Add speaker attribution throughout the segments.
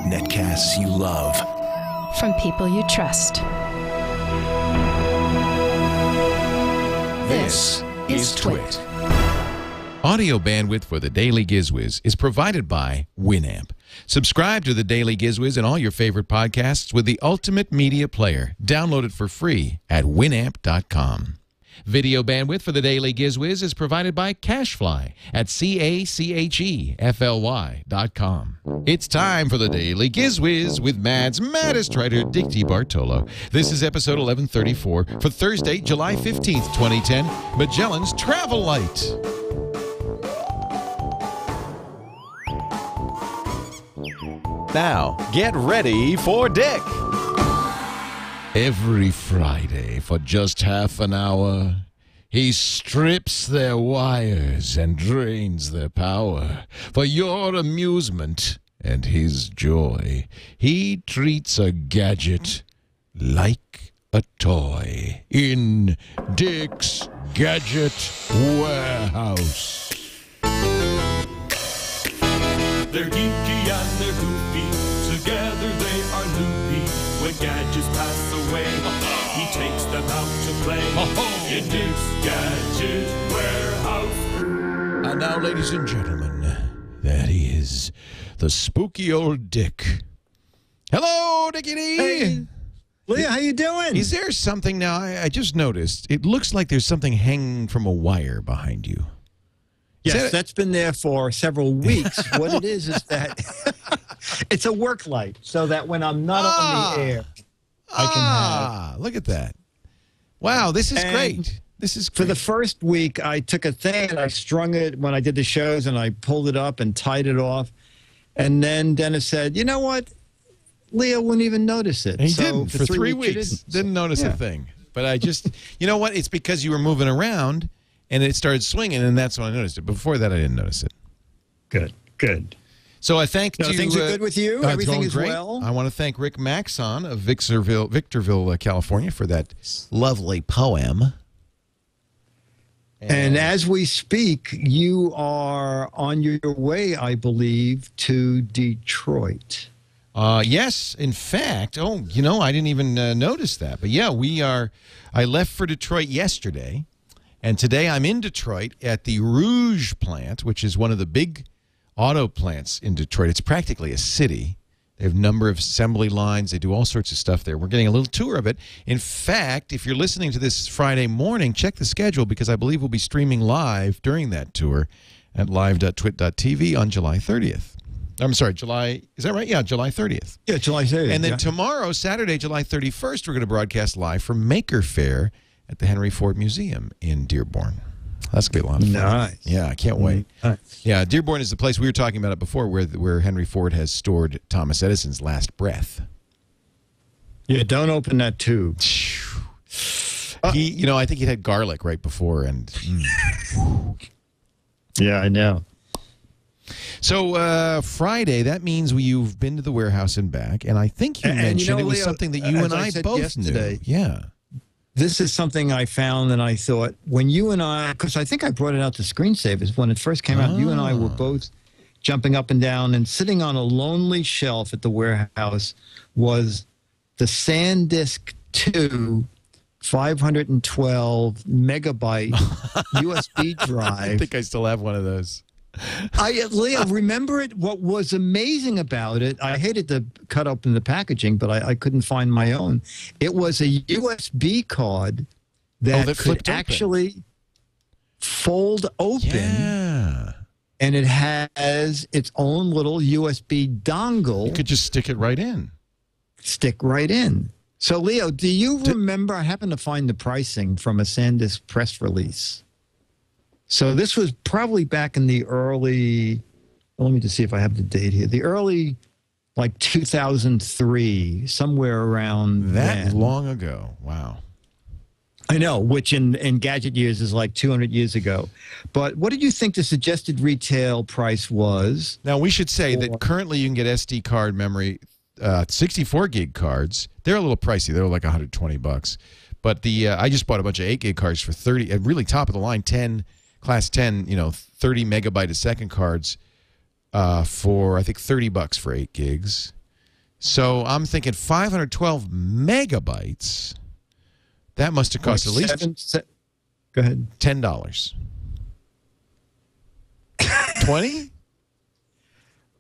Speaker 1: Netcasts you love.
Speaker 2: From people you trust.
Speaker 1: This is TWiT.
Speaker 3: Audio bandwidth for the Daily GizWiz is provided by Winamp. Subscribe to the Daily GizWiz and all your favorite podcasts with the ultimate media player. Download it for free at winamp.com. Video bandwidth for the Daily GizWiz is provided by CashFly at CACHEFLY.com. It's time for the Daily GizWiz with Mad's maddest writer, Dick DeBartolo. This is episode 1134 for Thursday, July 15th, 2010, Magellan's Travel Light.
Speaker 1: Now, get ready for Dick.
Speaker 3: Every Friday, for just half an hour, he strips their wires and drains their power. For your amusement and his joy, he treats a gadget like a toy in Dick's Gadget Warehouse.
Speaker 4: They're geeky and they're goofy, together they are loopy. When gadgets pass away, he takes them out to play in Dick's Gadget Warehouse.
Speaker 3: And now, ladies and gentlemen, that is the spooky old Dick. Hello, Dickie D.
Speaker 5: Hey, Leah, how you doing?
Speaker 3: Is there something now? I just noticed. It looks like there's something hanging from a wire behind you.
Speaker 5: Yes, that's been there for several weeks. What it is that it's a work light, so that when I'm not on the air, I can have.
Speaker 3: Look at that. Wow, this is great. This is great.
Speaker 5: For the first week, I took a thing and I strung it when I did the shows, and I pulled it up and tied it off. And then Dennis said, you know what? Leo wouldn't even notice it.
Speaker 3: He didn't. For 3 weeks. Didn't notice a thing. But I just, you know what? It's because you were moving around. And it started swinging, and that's when I noticed it. Before that, I didn't notice it.
Speaker 5: Good, good.
Speaker 3: So I thank you.
Speaker 5: Things are good with you? Everything is
Speaker 3: great.
Speaker 5: well?
Speaker 3: I want to thank Rick Maxon of Victorville, California, for that lovely poem.
Speaker 5: And as we speak, you are on your way, I believe, to Detroit.
Speaker 3: Yes, in fact. Oh, you know, I didn't even notice that. But yeah, we are. I left for Detroit yesterday. And today I'm in Detroit at the Rouge plant, which is one of the big auto plants in Detroit. It's practically a city. They have a number of assembly lines. They do all sorts of stuff there. We're getting a little tour of it. In fact, if you're listening to this Friday morning, check the schedule because I believe we'll be streaming live during that tour at live.twit.tv on July 30th. I'm sorry, July, is that right? Yeah, July 30th.
Speaker 5: Yeah, July 30th.
Speaker 3: And then tomorrow, Saturday, July 31st, we're going to broadcast live from Maker Faire at the Henry Ford Museum in Dearborn. That's going to be a lot of fun.
Speaker 5: Nice.
Speaker 3: Yeah, I can't wait.
Speaker 5: Nice.
Speaker 3: Yeah, Dearborn is the place we were talking about it before where Henry Ford has stored Thomas Edison's last breath.
Speaker 5: Yeah, don't open that tube.
Speaker 3: He, you know, I think he had garlic right before. And
Speaker 5: Yeah, I know.
Speaker 3: So Friday, that means you've been to the warehouse and back. And I think you mentioned it was
Speaker 5: Leo,
Speaker 3: something that you and I both knew. Yeah.
Speaker 5: This is something I found, and I thought, when you and I, because I think I brought it out to Screensavers when it first came out, you and I were both jumping up and down, and sitting on a lonely shelf at the warehouse was the SanDisk 2 512 megabyte USB drive.
Speaker 3: I think I still have one of those.
Speaker 5: Leo, remember it? What was amazing about it, I hated to cut open the packaging, but I couldn't find my own. It was a USB card that could actually fold open.
Speaker 3: Yeah.
Speaker 5: And it has its own little USB dongle.
Speaker 3: You could just stick it right in.
Speaker 5: Stick right in. So, Leo, do you remember? I happened to find the pricing from a SanDisk press release. So this was probably back in the early, let me just see if I have the date here, the early, like 2003, somewhere around
Speaker 3: that
Speaker 5: then.
Speaker 3: Long ago. Wow.
Speaker 5: I know, which in gadget years is like 200 years ago. But what did you think the suggested retail price was?
Speaker 3: Now, we should say that currently you can get SD card memory, 64 gig cards. They're a little pricey. They're like $120. But the I just bought a bunch of 8 gig cards for 30, really top of the line, 10, class 10, you know, 30 megabyte a second cards for, I think, $30 for 8 gigs. So I'm thinking 512 megabytes. That must have cost at least
Speaker 5: go ahead.
Speaker 3: $10. 20?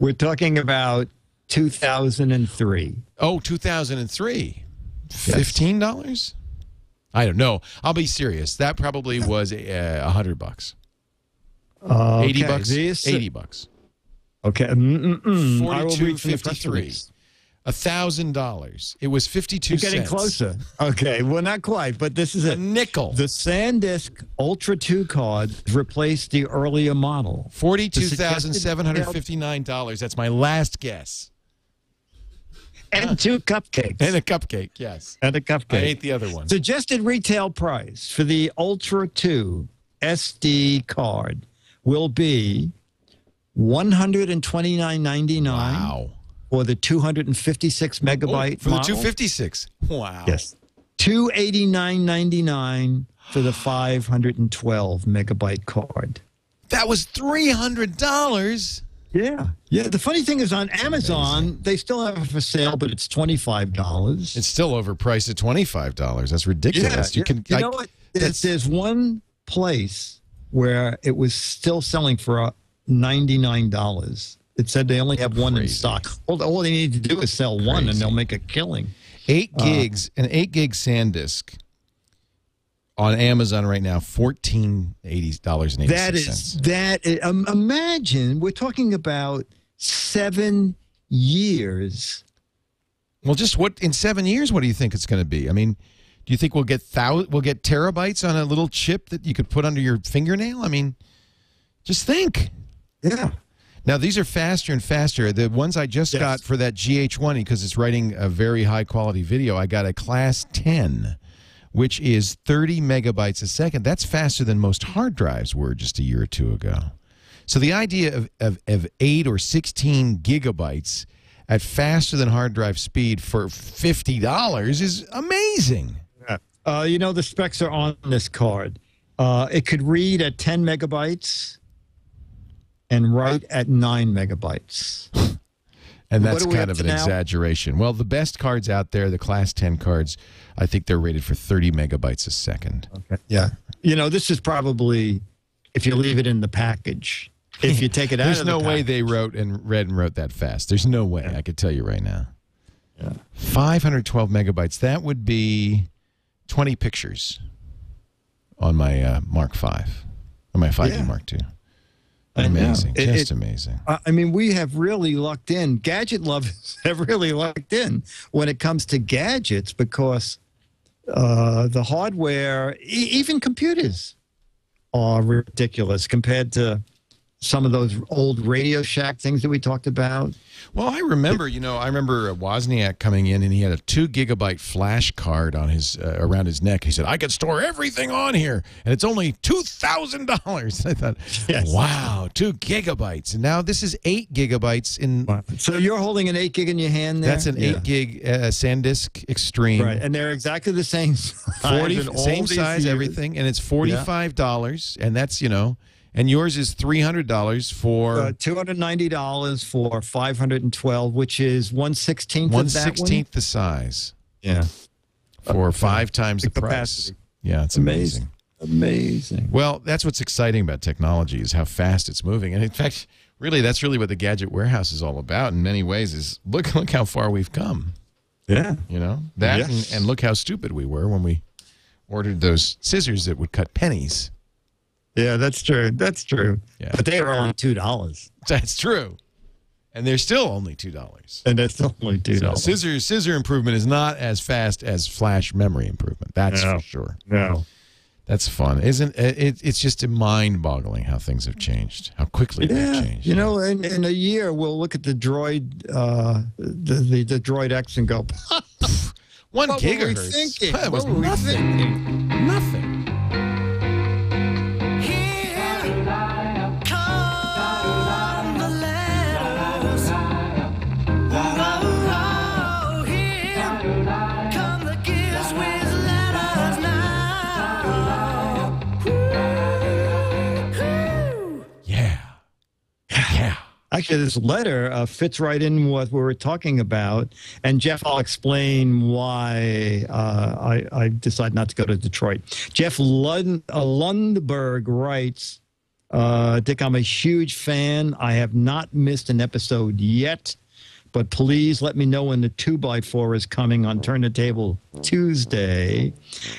Speaker 5: We're talking about 2003.
Speaker 3: Oh, 2003. $15? I don't know. I'll be serious. That probably was $100. $80? $80.
Speaker 5: Okay.
Speaker 3: 42.53. $1,000. It was 52
Speaker 5: You're getting
Speaker 3: cents.
Speaker 5: closer. Okay, well, not quite, but this is
Speaker 3: A nickel.
Speaker 5: The SanDisk Ultra 2 card replaced the earlier model.
Speaker 3: $42,759. That's my last guess.
Speaker 5: And 2 cupcakes.
Speaker 3: And a cupcake, yes.
Speaker 5: And a cupcake.
Speaker 3: I ate the other one.
Speaker 5: Suggested retail price for the Ultra 2 SD card will be $129.99.
Speaker 3: Wow.
Speaker 5: For the 256 megabyte
Speaker 3: for the
Speaker 5: model.
Speaker 3: 256. Wow.
Speaker 5: Yes. $289.99 for the 512 megabyte card.
Speaker 3: That was $300.
Speaker 5: Yeah. Yeah. The funny thing is on Amazon, they still have it for sale, but it's $25.
Speaker 3: It's still overpriced at $25. That's ridiculous.
Speaker 5: You know what? There's one place where it was still selling for $99. It said they only have one in stock. All they need to do is sell one, and they'll make a killing. 8 gigs,
Speaker 3: an 8 gig SanDisk on Amazon right now, $14.86.
Speaker 5: Imagine we're talking about 7 years.
Speaker 3: Well, just what in 7 years? What do you think it's going to be? I mean, do you think we'll get terabytes on a little chip that you could put under your fingernail? I mean, just think.
Speaker 5: Yeah.
Speaker 3: Now, these are faster and faster. The ones I just got for that GH1, because it's writing a very high-quality video, I got a Class 10, which is 30 megabytes a second. That's faster than most hard drives were just a year or two ago. So the idea of 8 or 16 gigabytes at faster than hard drive speed for $50 is amazing.
Speaker 5: You know, the specs are on this card. It could read at 10 megabytes. And write at 9 megabytes.
Speaker 3: And that's kind of an exaggeration. Well, the best cards out there, the Class 10 cards, I think they're rated for 30 megabytes a second.
Speaker 5: Okay. Yeah. You know, this is probably if you leave it in the package. If you take it out of the
Speaker 3: There's no way
Speaker 5: package.
Speaker 3: they read and wrote that fast. There's no way. I could tell you right now.
Speaker 5: Yeah.
Speaker 3: 512 megabytes. That would be 20 pictures on my Mark V, or my 5D Mark II. Amazing. Just amazing.
Speaker 5: I mean, we have really lucked in. Gadget lovers have really lucked in when it comes to gadgets because the hardware, even computers, are ridiculous compared to some of those old Radio Shack things that we talked about.
Speaker 3: Well, I remember, Wozniak coming in and he had a 2 gigabyte flash card on his around his neck. He said, "I could store everything on here, and it's only $2,000." I thought, wow, 2 gigabytes, and now this is 8 gigabytes in.
Speaker 5: So you're holding an 8 gig in your hand there.
Speaker 3: That's an 8 gig SanDisk Extreme,
Speaker 5: right? And they're exactly the same size,
Speaker 3: same size, everything, and it's $45, and that's And yours is $300 for
Speaker 5: $290 for 512, which is 1/16 of that one.
Speaker 3: 1/16 the size.
Speaker 5: Yeah,
Speaker 3: for 5 times the price. Yeah, it's amazing.
Speaker 5: Amazing.
Speaker 3: Well, that's what's exciting about technology is how fast it's moving, and in fact, really, that's really what the Gadget Warehouse is all about. In many ways, is look how far we've come.
Speaker 5: Yeah,
Speaker 3: and look how stupid we were when we ordered those scissors that would cut pennies.
Speaker 5: Yeah, that's true. That's true.
Speaker 3: Yeah.
Speaker 5: But they were only $2.
Speaker 3: That's true. And they're still only $2.
Speaker 5: And that's still only $2.
Speaker 3: So scissor improvement is not as fast as flash memory improvement. That's for sure.
Speaker 5: No.
Speaker 3: That's fun. Isn't it? It's just mind-boggling how things have changed, how quickly they've changed.
Speaker 5: You know, in a year, we'll look at the Droid, the Droid X and go,
Speaker 3: 1
Speaker 5: what
Speaker 3: gigahertz.
Speaker 5: were we thinking?
Speaker 3: That was
Speaker 5: What were we
Speaker 3: nothing.
Speaker 5: thinking?
Speaker 3: Nothing.
Speaker 5: Actually, this letter fits right in what we were talking about. And Jeff, I'll explain why I decided not to go to Detroit. Jeff Lundberg writes, Dick, I'm a huge fan. I have not missed an episode yet, but please let me know when the 2x4 is coming on Turn the Table Tuesday.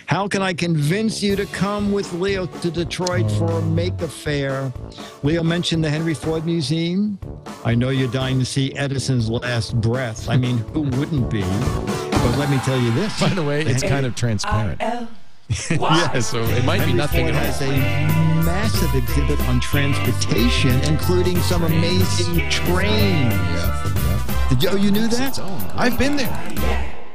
Speaker 5: How can I convince you to come with Leo to Detroit for a Make-A-Fair? Leo mentioned the Henry Ford Museum. I know you're dying to see Edison's last breath. I mean, who wouldn't be? But let me tell you this.
Speaker 3: By the way, it's kind of transparent.
Speaker 5: Yeah,
Speaker 3: so it might be
Speaker 5: Henry
Speaker 3: nothing
Speaker 5: Ford
Speaker 3: at all.
Speaker 5: has a massive exhibit on transportation, including some amazing trains. You knew that?
Speaker 3: I've been there.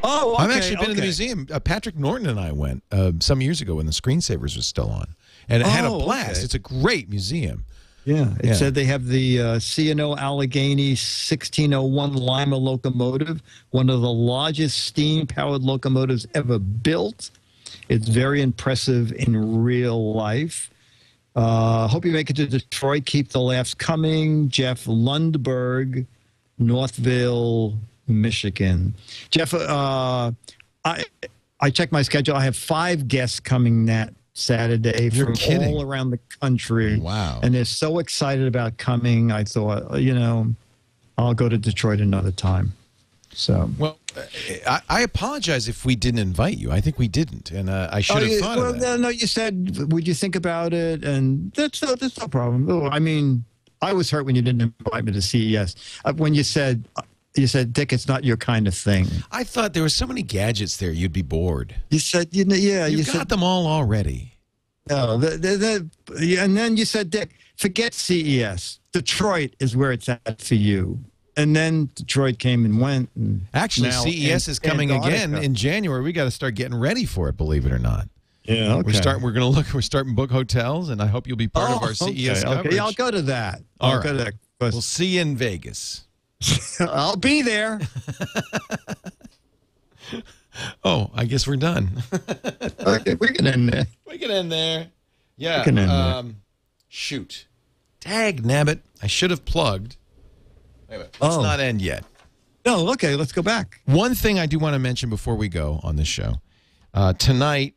Speaker 5: Oh, okay,
Speaker 3: I've actually been in the museum. Patrick Norton and I went some years ago when the Screensavers was still on, and it had a blast.
Speaker 5: Okay.
Speaker 3: It's a great museum.
Speaker 5: Yeah, it said they have the C&O Allegheny 1601 Lima locomotive, one of the largest steam-powered locomotives ever built. It's very impressive in real life. Hope you make it to Detroit. Keep the laughs coming. Jeff Lundberg, Northville, Michigan. Jeff, I checked my schedule. I have 5 guests coming that Saturday from all around the country.
Speaker 3: Wow.
Speaker 5: And they're so excited about coming. I thought, I'll go to Detroit another time. So,
Speaker 3: well, I apologize if we didn't invite you. I think we didn't, and I should have thought of that.
Speaker 5: No, you said, would you think about it? And that's no problem. Oh, I mean, I was hurt when you didn't invite me to CES. When you said, Dick, it's not your kind of thing.
Speaker 3: I thought there were so many gadgets there, you'd be bored.
Speaker 5: You said, you
Speaker 3: got
Speaker 5: said
Speaker 3: them all already.
Speaker 5: No, and then you said, Dick, forget CES. Detroit is where it's at for you. And then Detroit came and went. And
Speaker 3: actually, CES is coming again in January. We got to start getting ready for it. Believe it or not.
Speaker 5: Yeah, okay.
Speaker 3: We're starting to book hotels, and I hope you'll be part of our CES coverage.
Speaker 5: Okay, I'll go to that.
Speaker 3: All right. We'll see you in Vegas.
Speaker 5: I'll be there.
Speaker 3: Oh, I guess we're done.
Speaker 5: Okay, we can end there.
Speaker 3: We can end there. Yeah.
Speaker 5: We can end there.
Speaker 3: Shoot. Tag nabbit. I should have plugged. Wait a minute. Let's not end yet.
Speaker 5: No, okay, let's go back.
Speaker 3: One thing I do want to mention before we go on this show. Tonight,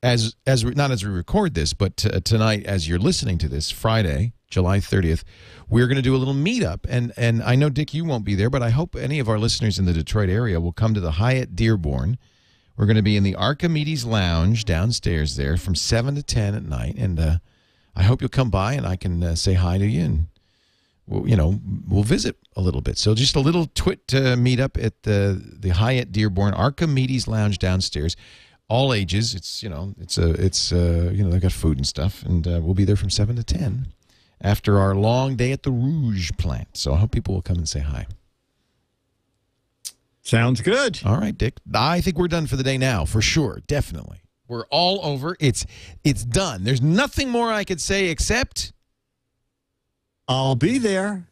Speaker 3: not as we record this, but tonight as you're listening to this, Friday, July 30th, we're going to do a little meetup. And I know, Dick, you won't be there, but I hope any of our listeners in the Detroit area will come to the Hyatt Dearborn. We're going to be in the Archimedes Lounge downstairs there from 7 to 10 at night. And I hope you'll come by and I can say hi to you and we'll visit a little bit. So just a little TWiT meetup at the Hyatt Dearborn Archimedes Lounge downstairs. All ages. They've got food and stuff, and we'll be there from 7 to 10 after our long day at the Rouge plant. So I hope people will come and say hi.
Speaker 5: Sounds good.
Speaker 3: All right, Dick. I think we're done for the day now, for sure. Definitely. We're all over. It's done. There's nothing more I could say except
Speaker 5: I'll be there.